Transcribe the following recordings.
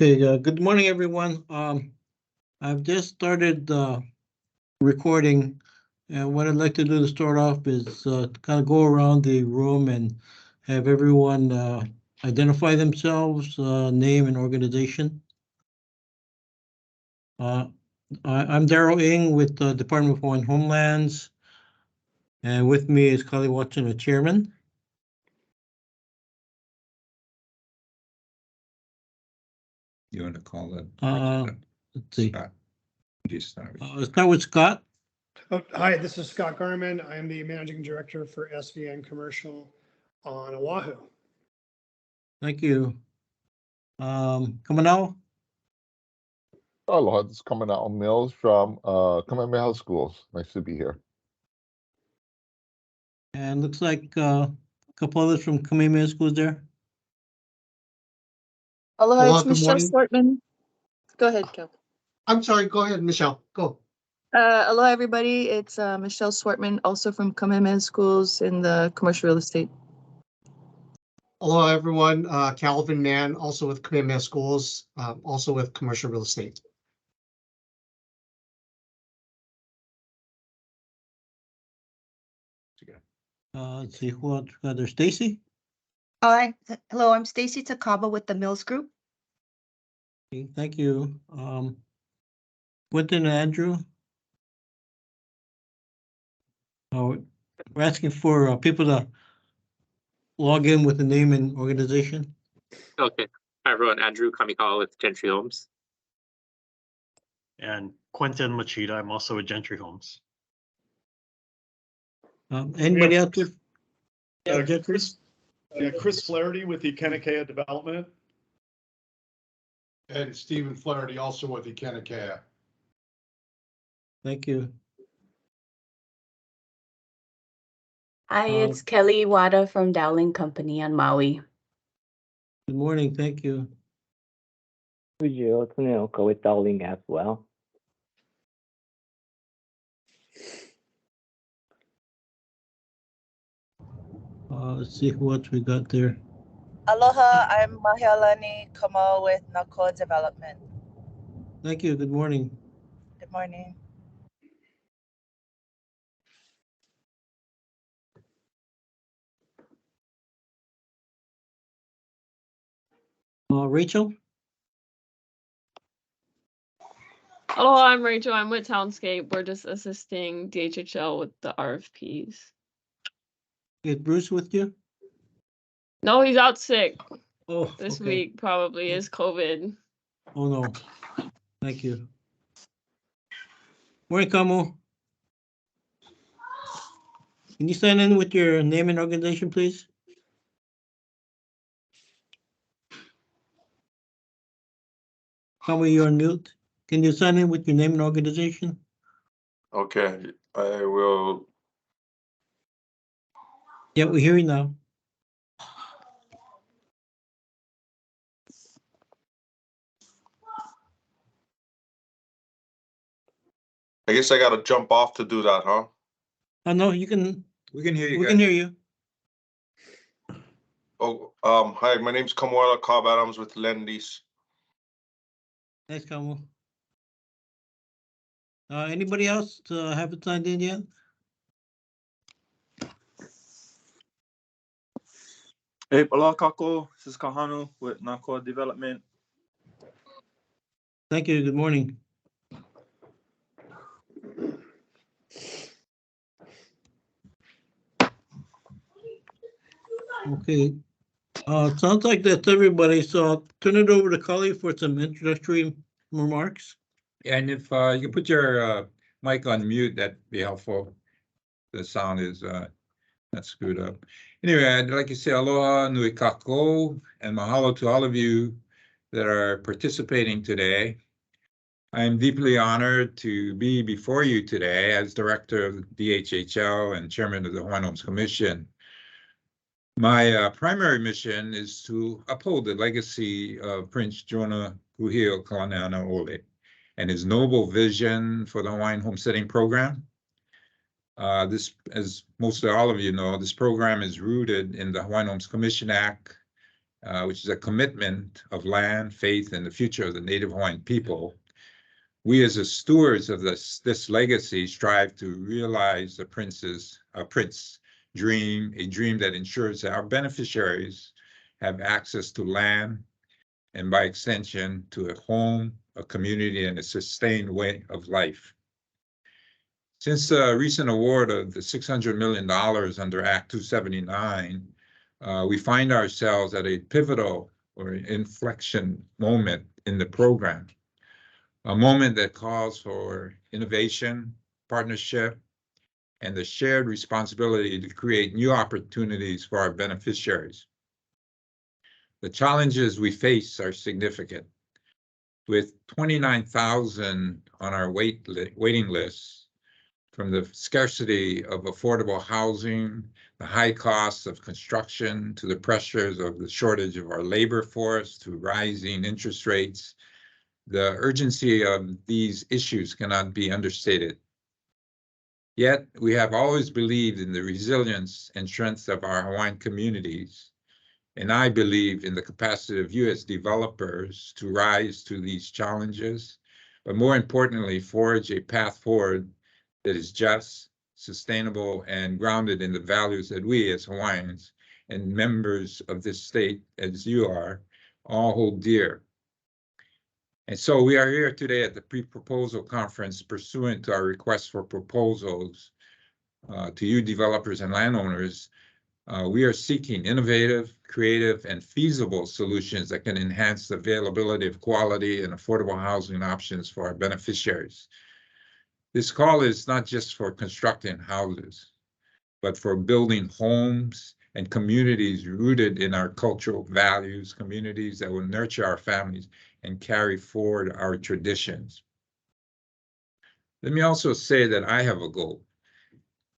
Hey, good morning, everyone. I've just started recording, and what I'd like to do to start off is kind of go around the room and have everyone identify themselves, name and organization. I'm Darrell Ng with the Department of Homelands, and with me is Kali Watson, the chairman. You want to call it? Let's see. Scott. Start start with Scott. Oh, hi, this is Scott Garman. I am the managing director for SVN Commercial on Oahu. Thank you. Kamanao. Aloha, this is coming out Mills from Kamehameha Schools. Nice to be here. And looks like a couple others from Kamehameha Schools there. Aloha, it's Michelle Swartman. Go ahead, Kel. I'm sorry, go ahead, Michelle, go. Aloha, everybody. It's Michelle Swartman, also from Kamehameha Schools in the commercial real estate. Hello, everyone. Calvin Mann, also with Kamehameha Schools, also with commercial real estate. Let's see who else got there. Stacy. Hi, hello, I'm Stacy Takaba with the Mills Group. Okay, thank you. Quentin and Andrew. We're asking for people to log in with the name and organization. Okay. Hi, everyone. Andrew Kamikawa with Gentry Homes. And Quentin Machida. I'm also with Gentry Homes. Anybody else with Gentry? Chris Flaherty with the Kanakea Development. And Stephen Flaherty also with the Kanakea. Thank you. Hi, it's Kelly Wada from Dowling Company on Maui. Good morning. Thank you. Fujio Tsuneoka with Dowling as well. Let's see who else we got there. Aloha, I'm Mahealani Kamal with Nakoa Development. Thank you. Good morning. Good morning. Rachel. Hello, I'm Rachel. I'm with Townscape. We're just assisting DHHL with the RFPs. Is Bruce with you? No, he's out sick. Oh, this okay. week probably is COVID. Oh no. Thank you. Morning, Kamu. Can you sign in with your name and organization, please? Kamu, you're on mute. Can you sign in with your name and organization? Okay, I will. Yeah, we hear you now. I guess I gotta jump off to do that, huh? Oh no, you can. We can hear you. We can hear you. Oh, hi, my name's Kamuela Cobb Adams with Lendlease. Thanks, Kamu. Anybody else haven't signed in yet? Hey, aloha kako. This is Kahanu with Nakoa Development. Thank you. Good morning. Okay. Sounds like that's everybody. So I'll turn it over to Kali for some introductory remarks. And if you can put your mic on mute, that'd be helpful. The sound is not screwed up. Anyway, I'd like to say aloha, nui kako, and mahalo to all of you that are participating today. I am deeply honored to be before you today as director of DHHL and chairman of the Hawaiian Homes Commission. My primary mission is to uphold the legacy of Prince Jonah Kuhio Kalanianaole and his noble vision for the Hawaiian Homesteading Program. This, as most of all of you know, this program is rooted in the Hawaiian Homes Commission Act which is a commitment of land, faith, and the future of the Native Hawaiian people. We as the stewards of this legacy strive to realize the prince's dream, a dream that ensures that our beneficiaries have access to land, and by extension to a home, a community, and a sustained way of life. Since the recent award of the $600 million under Act 279, we find ourselves at a pivotal or inflection moment in the program, a moment that calls for innovation, partnership, and the shared responsibility to create new opportunities for our beneficiaries. The challenges we face are significant. With 29,000 on our waiting list, from the scarcity of affordable housing, the high costs of construction, to the pressures of the shortage of our labor force, to rising interest rates, the urgency of these issues cannot be understated. Yet, we have always believed in the resilience and strength of our Hawaiian communities, and I believe in the capacity of you as developers to rise to these challenges, but more importantly, forge a path forward that is just, sustainable, and grounded in the values that we as Hawaiians and members of this state, as you are, all hold dear. And so we are here today at the pre-proposal conference pursuant to our request for proposals to you developers and landowners. We are seeking innovative, creative, and feasible solutions that can enhance the availability of quality and affordable housing options for our beneficiaries. This call is not just for constructing houses, but for building homes and communities rooted in our cultural values, communities that will nurture our families and carry forward our traditions. Let me also say that I have a goal.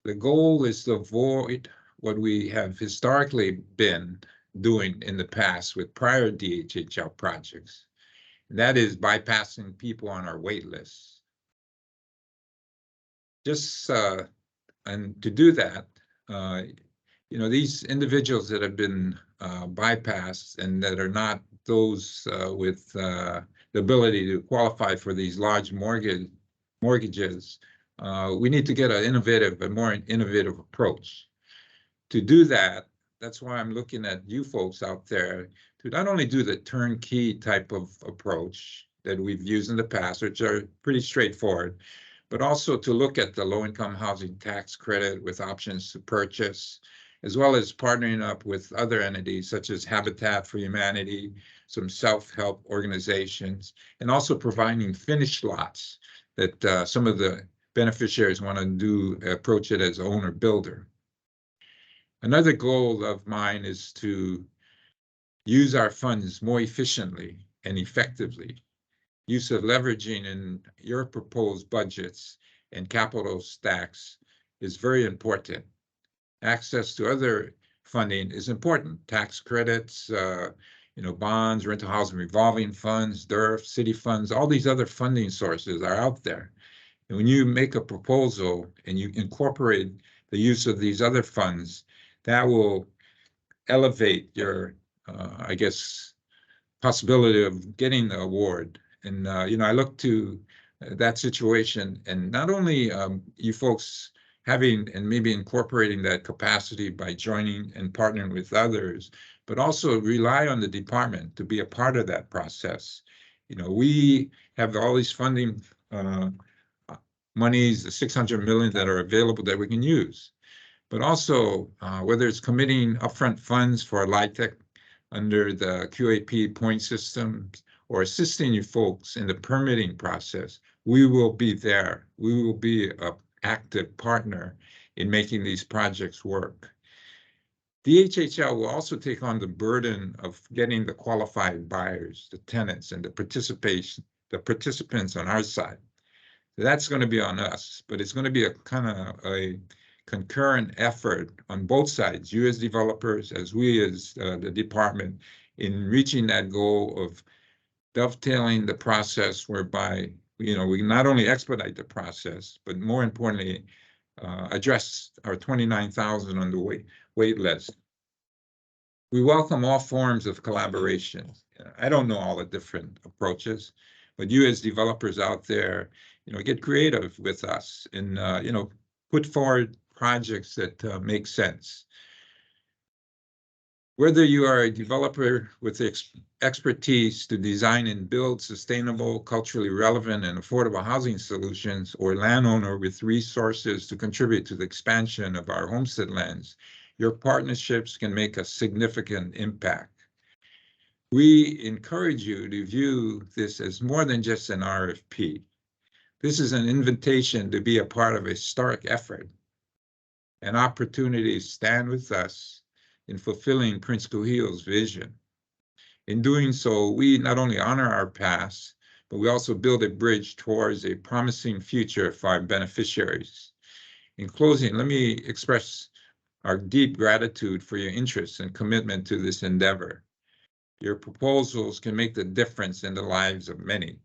The goal is to avoid what we have historically been doing in the past with prior DHHL projects. And that is bypassing people on our wait lists. And to do that, these individuals that have been bypassed and that are not those with the ability to qualify for these large mortgages, we need to get a more innovative approach. To do that, that's why I'm looking at you folks out there to not only do the turnkey type of approach that we've used in the past, which are pretty straightforward, but also to look at the low-income housing tax credit with options to purchase, as well as partnering up with other entities such as Habitat for Humanity, some self-help organizations, and also providing finished lots that some of the beneficiaries want to approach it as owner-builder. Another goal of mine is to use our funds more efficiently and effectively. Use of leveraging in your proposed budgets and capital stacks is very important. Access to other funding is important. Tax credits, bonds, rental housing revolving funds, DERF, city funds, all these other funding sources are out there. And when you make a proposal and you incorporate the use of these other funds, that will elevate your, possibility of getting the award. And, I look to that situation, and not only you folks having and maybe incorporating that capacity by joining and partnering with others, but also rely on the department to be a part of that process. We have all these funding monies, the $600 million that are available that we can use. But also, whether it's committing upfront funds for LIHTC under the QAP point system or assisting you folks in the permitting process, we will be there. We will be an active partner in making these projects work. DHHL will also take on the burden of getting the qualified buyers, the tenants, and the participants on our side. So that's going to be on us, but it's going to be a kind of a concurrent effort on both sides, you as developers, as we as the department, in reaching that goal of dovetailing the process whereby, we not only expedite the process, but more importantly, address our 29,000 on the wait list. We welcome all forms of collaboration. I don't know all the different approaches, but you as developers out there, get creative with us and, put forward projects that make sense. Whether you are a developer with expertise to design and build sustainable, culturally relevant, and affordable housing solutions, or landowner with resources to contribute to the expansion of our homestead lands, your partnerships can make a significant impact. We encourage you to view this as more than just an RFP. This is an invitation to be a part of a historic effort, an opportunity to stand with us in fulfilling Prince Kuhio's vision. In doing so, we not only honor our past, but we also build a bridge towards a promising future for our beneficiaries. In closing, let me express our deep gratitude for your interest and commitment to this endeavor. Your proposals can make the difference in the lives of many.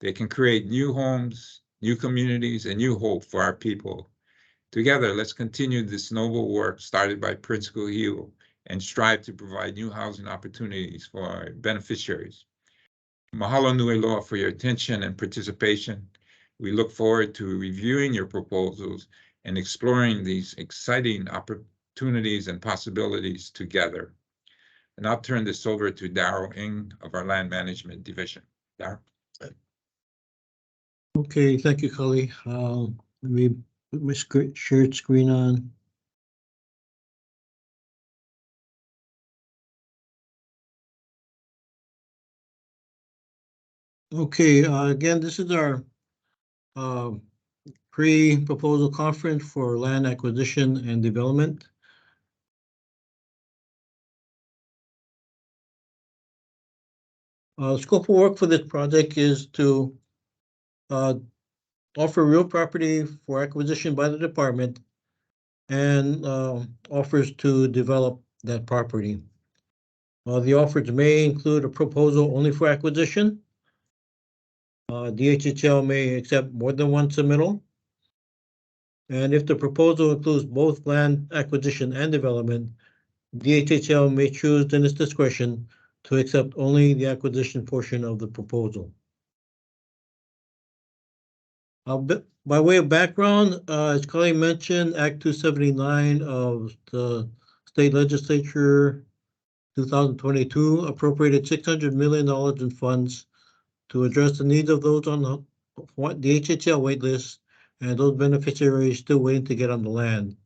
They can create new homes, new communities, and new hope for our people. Together, let's continue this noble work started by Prince Kuhio and strive to provide new housing opportunities for our beneficiaries. Mahalo nui loa for your attention and participation. We look forward to reviewing your proposals and exploring these exciting opportunities and possibilities together. And I'll turn this over to Darrell Ng of our Land Management Division. Darrell. Okay, thank you, Kali. Let me put my shared screen on. Okay, again, this is our pre-proposal conference for land acquisition and development. Scope of work for this project is to offer real property for acquisition by the department and offers to develop that property. The offers may include a proposal only for acquisition. DHHL may accept more than one submittal. And if the proposal includes both land acquisition and development, DHHL may choose in its discretion to accept only the acquisition portion of the proposal. By way of background, as Kali mentioned, Act 279 of the state legislature 2022 appropriated $600 million in funds to address the needs of those on the DHHL waitlist and those beneficiaries still waiting to get on the land.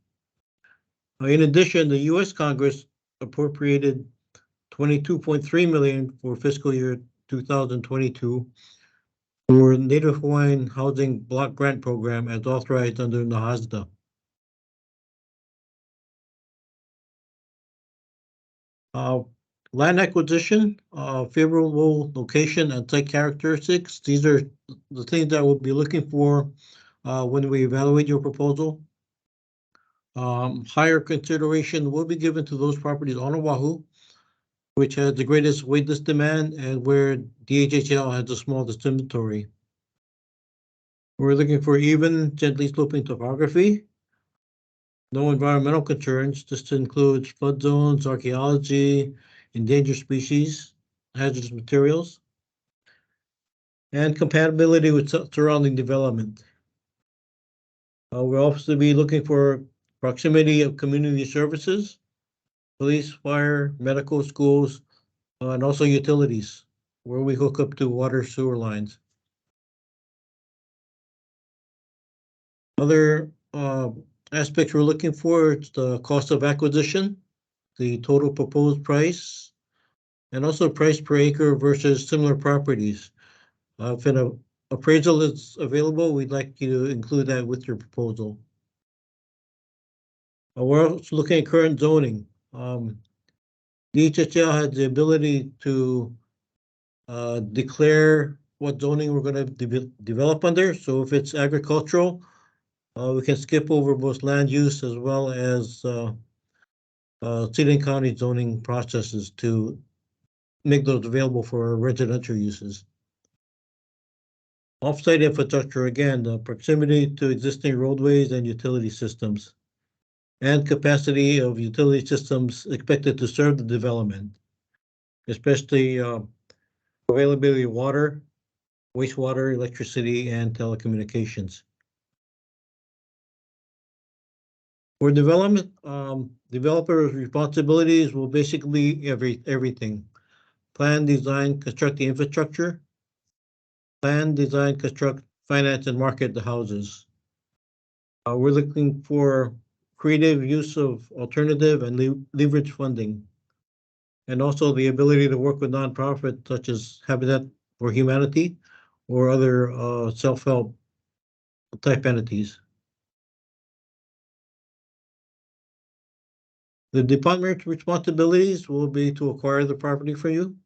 In addition, the U.S. Congress appropriated $22.3 million for fiscal year 2022 for Native Hawaiian Housing Block Grant Program as authorized under NAHASDA. Land acquisition, favorable location and site characteristics. These are the things that we'll be looking for when we evaluate your proposal. Higher consideration will be given to those properties on Oahu, which has the greatest waitlist demand and where DHHL has the smallest inventory. We're looking for even, gently sloping topography. No environmental concerns. This includes flood zones, archaeology, endangered species, hazardous materials, and compatibility with surrounding development. We'll also be looking for proximity of community services, police, fire, medical, schools, and also utilities, where we hook up to water sewer lines. Other aspects we're looking for, it's the cost of acquisition, the total proposed price, and also price per acre versus similar properties. If an appraisal is available, we'd like you to include that with your proposal. We're also looking at current zoning. DHHL has the ability to declare what zoning we're going to develop under. So if it's agricultural, we can skip over both land use as well as city and county zoning processes to make those available for residential uses. Offsite infrastructure, again, the proximity to existing roadways and utility systems. and capacity of utility systems expected to serve the development, especially availability of water, wastewater, electricity, and telecommunications. For development, developers' responsibilities will basically everything. Plan, design, construct the infrastructure. Plan, design, construct, finance, and market the houses. We're looking for creative use of alternative and leverage funding, and also the ability to work with nonprofits such as Habitat for Humanity or other self-help type entities. The department's responsibilities will be to acquire the property for you,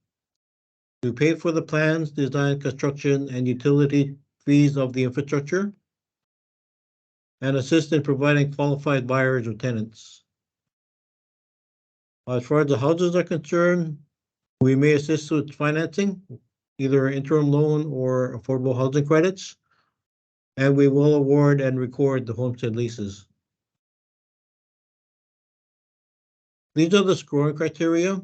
to pay for the plans, design, construction, and utility fees of the infrastructure, and assist in providing qualified buyers or tenants. As far as the houses are concerned, we may assist with financing, either interim loan or affordable housing credits, and we will award and record the homestead leases. These are the scoring criteria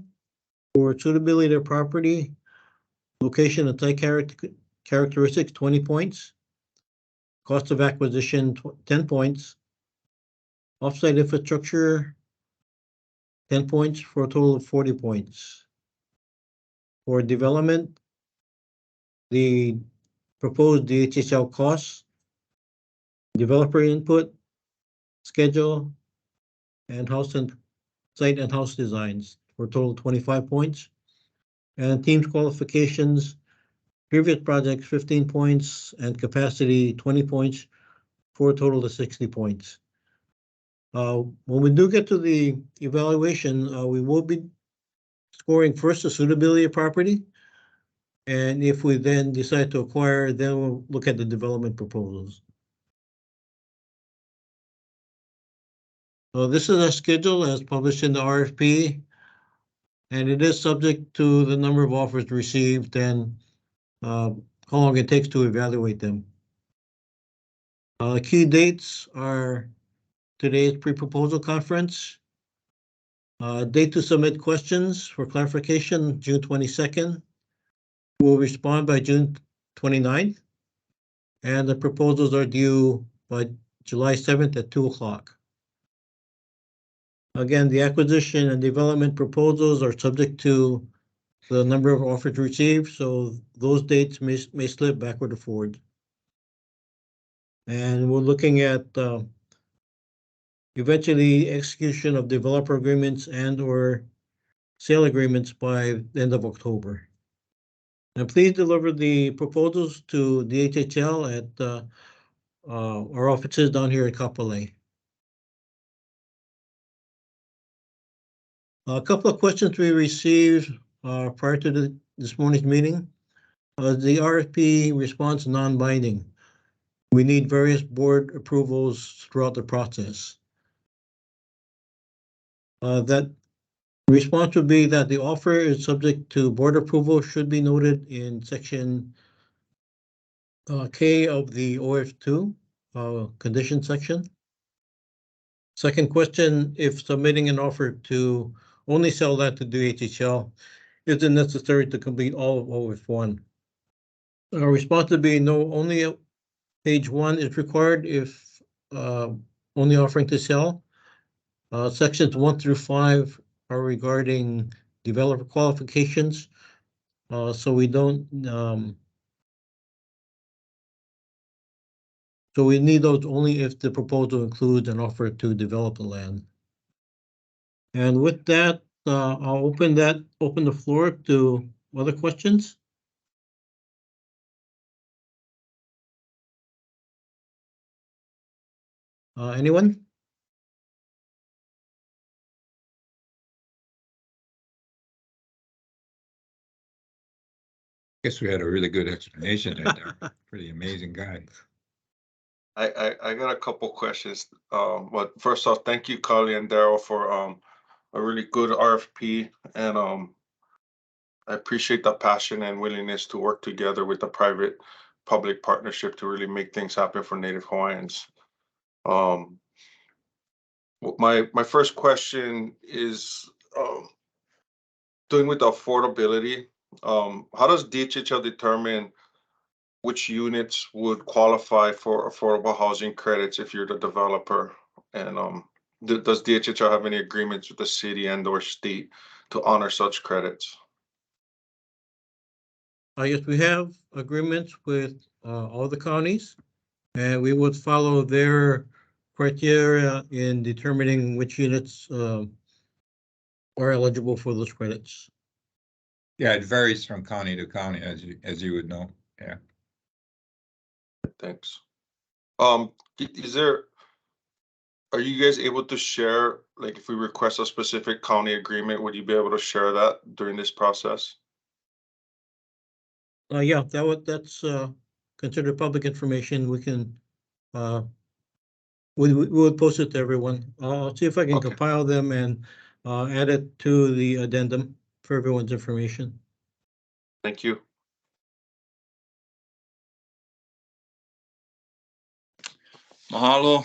for suitability of property, location and site characteristics, 20 points. Cost of acquisition, 10 points. Offsite infrastructure, 10 points for a total of 40 points. For development, the proposed DHHL costs, developer input, schedule, and site and house designs for a total of 25 points. And team's qualifications, previous projects, 15 points, and capacity, 20 points, for a total of 60 points. When we do get to the evaluation, we will be scoring first the suitability of property. And if we then decide to acquire, then we'll look at the development proposals. So this is our schedule as published in the RFP, and it is subject to the number of offers received and how long it takes to evaluate them. Key dates are today's pre-proposal conference. Date to submit questions for clarification, June 22nd. We'll respond by June 29th, and the proposals are due by July 7th at 2 o'clock. Again, the acquisition and development proposals are subject to the number of offers received, so those dates may slip backward or forward. And we're looking at eventually execution of developer agreements and or sale agreements by the end of October. And please deliver the proposals to DHHL at our offices down here in Kapolei. A couple of questions we received prior to this morning's meeting. The RFP response non-binding. We need various board approvals throughout the process. That response would be that the offer is subject to board approval, should be noted in section K of the OF2 condition section. Second question, if submitting an offer to only sell that to DHHL, is it necessary to complete all of OF1? Our response would be no, only page 1 is required if only offering to sell. Sections 1 through 5 are regarding developer qualifications, so we don't. So we need those only if the proposal includes an offer to develop the land. And with that, I'll open the floor to other questions. Anyone? Guess we had a really good explanation right there. Pretty amazing guy. I got a couple questions. But first off, thank you, Carly and Daryl, for a really good RFP, and I appreciate the passion and willingness to work together with the private-public partnership to really make things happen for Native Hawaiians. My first question is doing with the affordability. How does DHHL determine which units would qualify for affordable housing credits if you're the developer? And does DHHL have any agreements with the city and or state to honor such credits? Yes, we have agreements with all the counties, and we would follow their criteria in determining which units are eligible for those credits. Yeah, it varies from county to county, as you would know. Yeah. Thanks. Are you guys able to share, like, if we request a specific county agreement, would you be able to share that during this process? Yeah, that's considered public information. We can we will post it to everyone. I'll see if I can compile them and add it to the addendum for everyone's information. Thank you. Mahalo.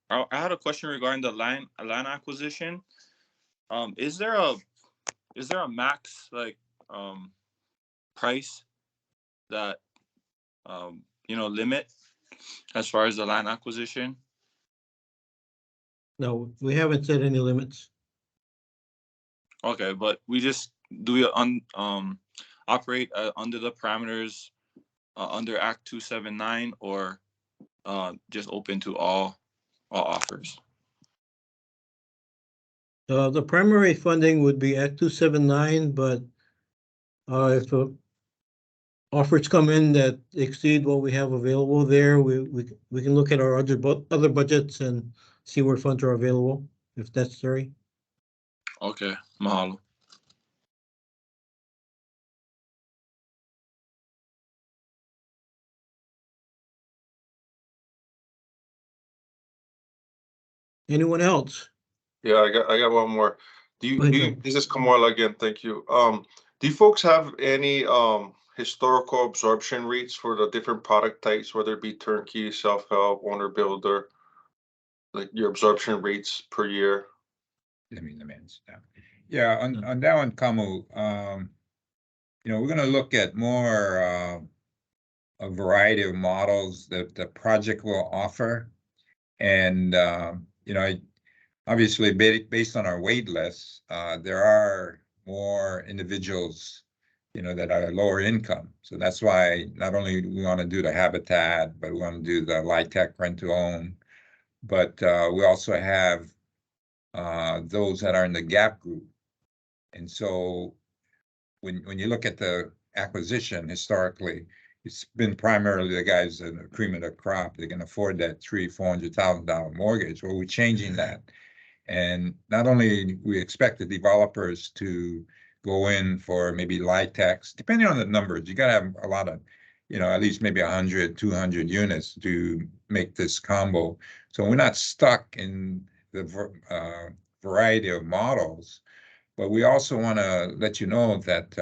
I had a question regarding the land acquisition. Is there a max price that limit as far as the land acquisition? No, we haven't set any limits. Okay, but we just operate under the parameters under Act 279 or just open to all offers? The primary funding would be Act 279, but if offers come in that exceed what we have available there, we can look at our other budgets and see where funds are available if necessary. Okay, mahalo. Anyone else? Yeah, I got one more. This is Kamala again, thank you. Do you folks have any historical absorption rates for the different product types, whether it be turnkey, self-help, owner builder, like your absorption rates per year? Let me understand. Yeah, on that one, Kamu, we're gonna look at more a variety of models that the project will offer. And obviously based on our wait list, there are more individuals, that are lower income. So that's why not only do we want to do the habitat, but we want to do the LIHTC rent to own. But we also have those that are in the gap group. And so when you look at the acquisition historically, it's been primarily the guys that are cream of the crop. They can afford that $300,000-$400,000 mortgage. Well, we're changing that. And not only we expect the developers to go in for maybe LIHTCs, depending on the numbers, you got to have a lot of, at least maybe 100, 200 units to make this combo. So we're not stuck in the variety of models, but we also want to let you know that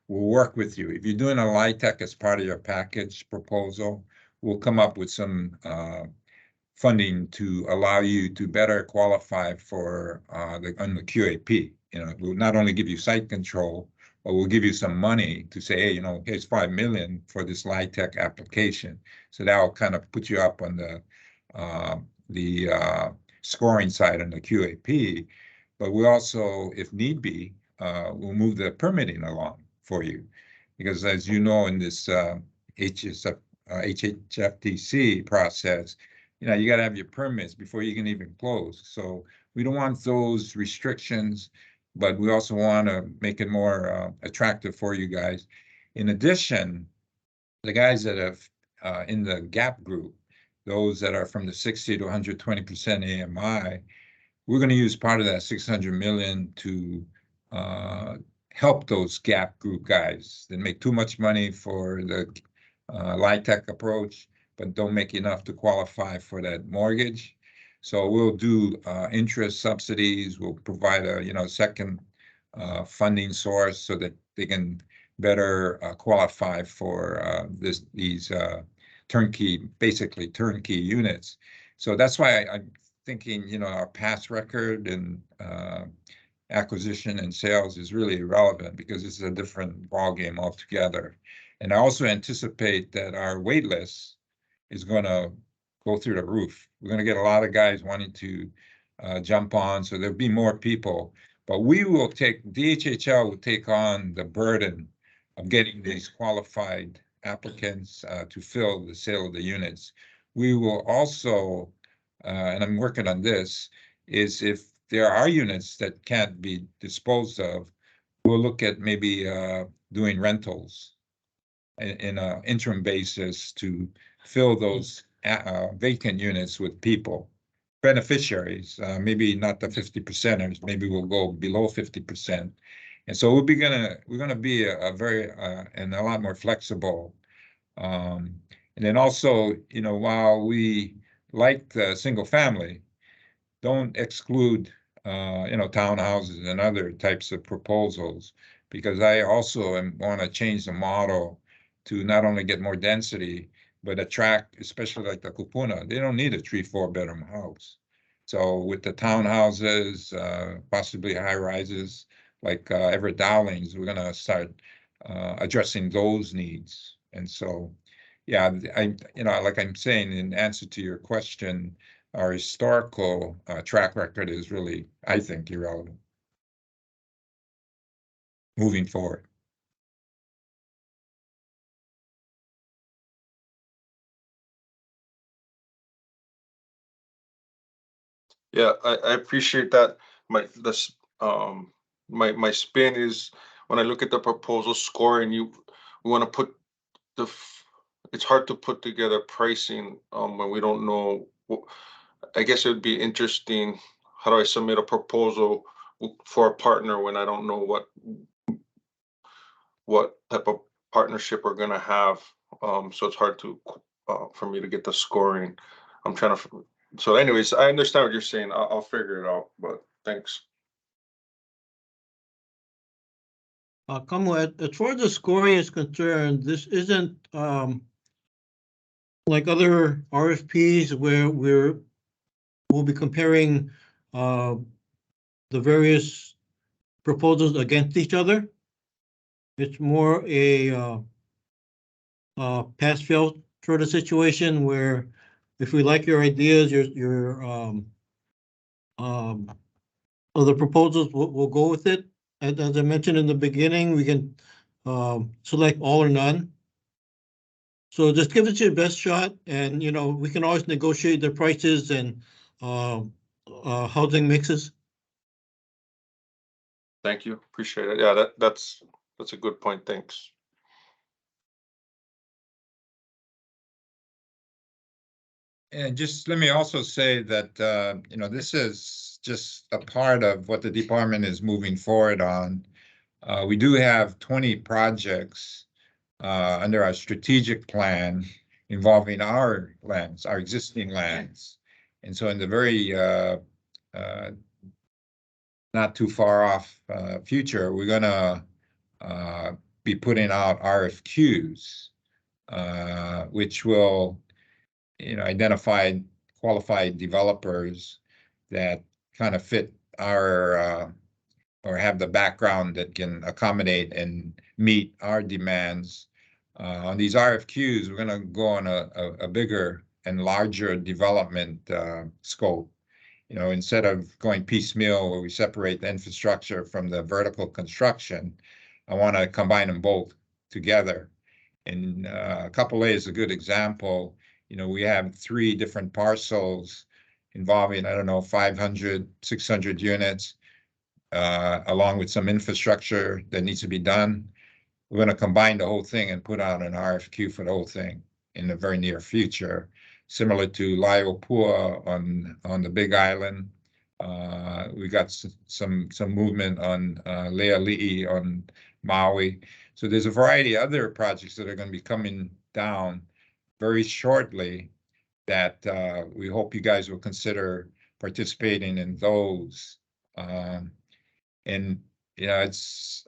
we'll work with you. If you're doing a LIHTC as part of your package proposal, we'll come up with some funding to allow you to better qualify for on the QAP. We'll not only give you site control, but we'll give you some money to say, hey, here's $5 million for this LIHTC application. So that will kind of put you up on the scoring side on the QAP. But we also, if need be, we'll move the permitting along for you. Because as you know, in this HHFTC process, you got to have your permits before you can even close. So we don't want those restrictions, but we also want to make it more attractive for you guys. In addition, the guys that have in the gap group, those that are from the 60 to 120% AMI, we're going to use part of that 600 million to help those gap group guys that make too much money for the LIHTC approach, but don't make enough to qualify for that mortgage. So we'll do interest subsidies. We'll provide a second funding source so that they can better qualify for these basically turnkey units. So that's why thinking, you know, our past record and acquisition and sales is really irrelevant because it's a different ballgame altogether. And I also anticipate that our wait list is going to go through the roof. We're going to get a lot of guys wanting to jump on, so there'll be more people. But DHHL will take on the burden of getting these qualified applicants to fill the sale of the units. We will also, and I'm working on this, is if there are units that can't be disposed of, we'll look at maybe doing rentals in an interim basis to fill those vacant units with people, beneficiaries, maybe not the 50%ers, maybe we'll go below 50%. And so we're gonna be a very and a lot more flexible. And then also, you know, while we like the single family, don't exclude you know, townhouses and other types of proposals, because I also want to change the model to not only get more density, but attract, especially like the kupuna, they don't need a 3-4 bedroom house. So with the townhouses, possibly high rises, like Everett Dowlings, we're gonna start addressing those needs. And so, yeah, you know, like I'm saying, in answer to your question, our historical track record is really, I think, irrelevant moving forward. Yeah, I appreciate that. My spin is when I look at the proposal scoring, we want to put it's hard to put together pricing when we don't know. I guess it would be interesting. How do I submit a proposal for a partner when I don't know what type of partnership we're gonna have? So it's hard to for me to get the scoring. I'm trying to. So anyways, I understand what you're saying. I'll figure it out, but thanks. Kamo, as far as the scoring is concerned, this isn't like other RFPs where we'll be comparing the various proposals against each other. It's more a pass-fail sort of situation where if we like your ideas, your other proposals, we'll go with it. And as I mentioned in the beginning, we can select all or none. So just give it your best shot, and you know we can always negotiate the prices and housing mixes. Thank you. Appreciate it. Yeah, that's a good point. Thanks. And just let me also say that, you know, this is just a part of what the department is moving forward on. We do have 20 projects under our strategic plan involving our lands, our existing lands. And so in the very not too far off future, we're gonna be putting out RFQs, which will, you know, identify qualified developers that kind of fit our or have the background that can accommodate and meet our demands. On these RFQs, we're going to go on a bigger and larger development scope. You know, instead of going piecemeal where we separate the infrastructure from the vertical construction, I want to combine them both together. And Couple A is a good example. You know, we have 3 different parcels involving, I don't know, 500, 600 units, along with some infrastructure that needs to be done. We're going to combine the whole thing and put out an RFQ for the whole thing in the very near future, similar to Laiopua on the Big Island. We got some movement on Leali'i on Maui. So there's a variety of other projects that are going to be coming down very shortly that we hope you guys will consider participating in those. And you know,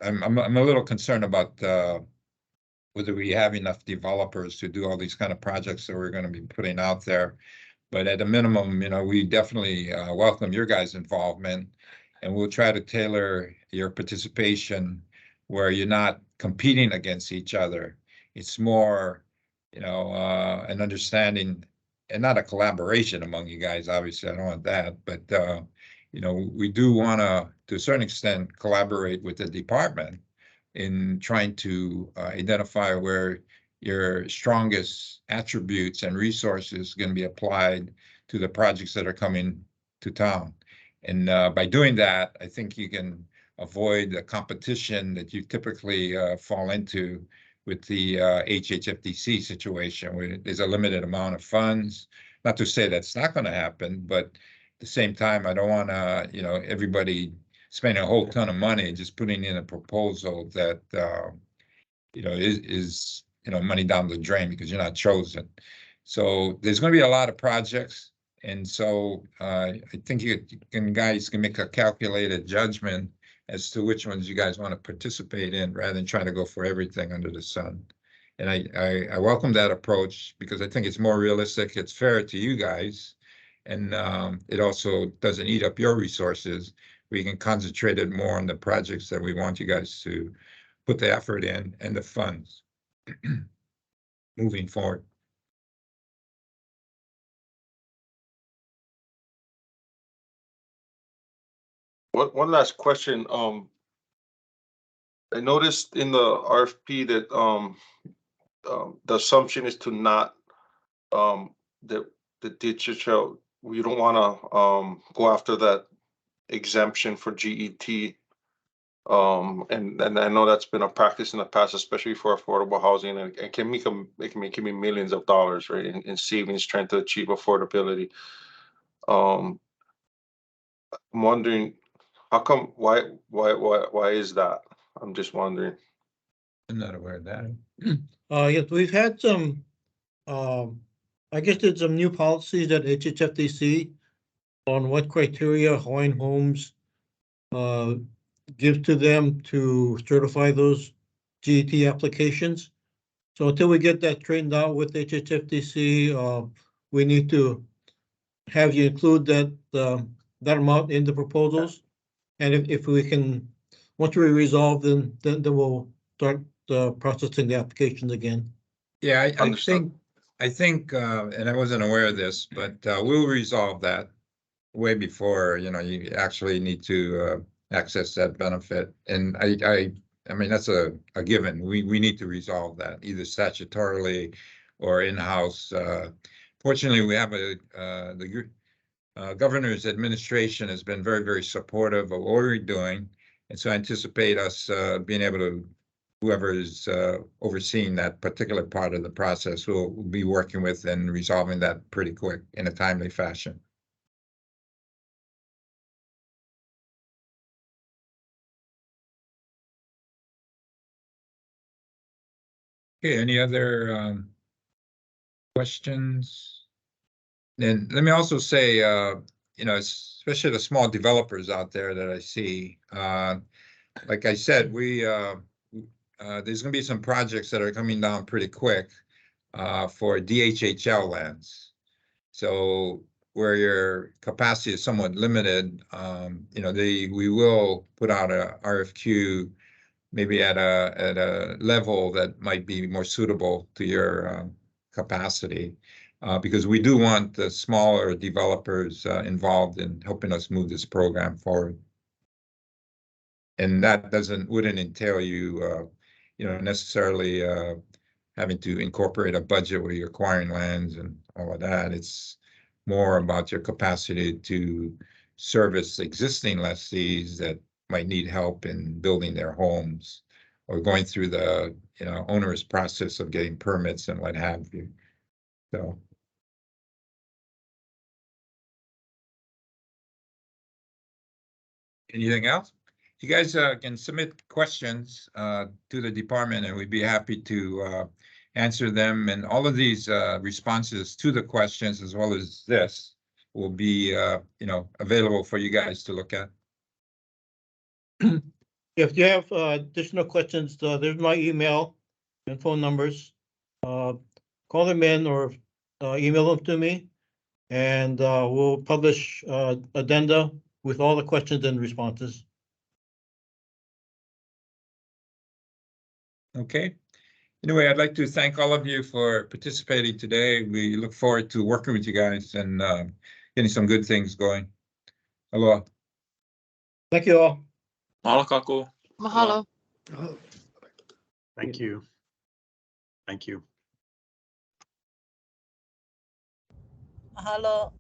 I'm a little concerned about whether we have enough developers to do all these kind of projects that we're going to be putting out there. But at a minimum, we definitely welcome your guys' involvement, and we'll try to tailor your participation where you're not competing against each other. It's more, an understanding and not a collaboration among you guys. Obviously, I don't want that, but we do want to a certain extent, collaborate with the department in trying to identify where your strongest attributes and resources are going to be applied to the projects that are coming to town. And by doing that, I think you can avoid the competition that you typically fall into with the HHFDC situation, where there's a limited amount of funds. Not to say that's not going to happen, but at the same time, I don't want to, everybody spending a whole ton of money just putting in a proposal that, is money down the drain because you're not chosen. So there's going to be a lot of projects. And so I think you guys can make a calculated judgment as to which ones you guys want to participate in rather than trying to go for everything under the sun. And I welcome that approach because I think it's more realistic, it's fair to you guys, and it also doesn't eat up your resources. We can concentrate it more on the projects that we want you guys to put the effort in and the funds moving forward. One last question. I noticed in the RFP that the assumption is to not the DHHL. We don't want to go after that exemption for GET. And I know that's been a practice in the past, especially for affordable housing, and it can make millions of dollars, right, in savings trying to achieve affordability. I'm wondering how come, why is that? I'm just wondering. I'm not aware of that. Yes, we've had some, I guess there's some new policies at HHFDC on what criteria Hawaiian Homes gives to them to certify those GET applications. So until we get that straightened out with HHFDC, we need to have you include that amount in the proposals. And if we can, once we resolve, then we'll start processing the applications again. Yeah, I think, and I wasn't aware of this, but we'll resolve that way before, you actually need to access that benefit. And I mean, that's a given. We need to resolve that either statutorily or in-house. Fortunately, we have the governor's administration has been very, very supportive of what we're doing. And so I anticipate us being able to, whoever is overseeing that particular part of the process will be working with and resolving that pretty quick in a timely fashion. Okay, any other questions? And let me also say, especially the small developers out there that I see, like I said, there's going to be some projects that are coming down pretty quick for DHHL lands. So where your capacity is somewhat limited, we will put out a RFQ maybe at a level that might be more suitable to your capacity, because we do want the smaller developers involved in helping us move this program forward. And that wouldn't entail you, necessarily having to incorporate a budget where you're acquiring lands and all of that. It's more about your capacity to service existing lessees that might need help in building their homes or going through the onerous process of getting permits and what have you. So. Anything else? You guys can submit questions to the department, and we'd be happy to answer them. And all of these responses to the questions, as well as this, will be available for you guys to look at. If you have additional questions, there's my email and phone numbers. Call them in or email them to me, And we'll publish addenda with all the questions and responses. Okay. Anyway, I'd like to thank all of you for participating today. We look forward to working with you guys and getting some good things going. Aloha. Thank you all. Mahalo kako. Mahalo. Thank you. Thank you. Mahalo.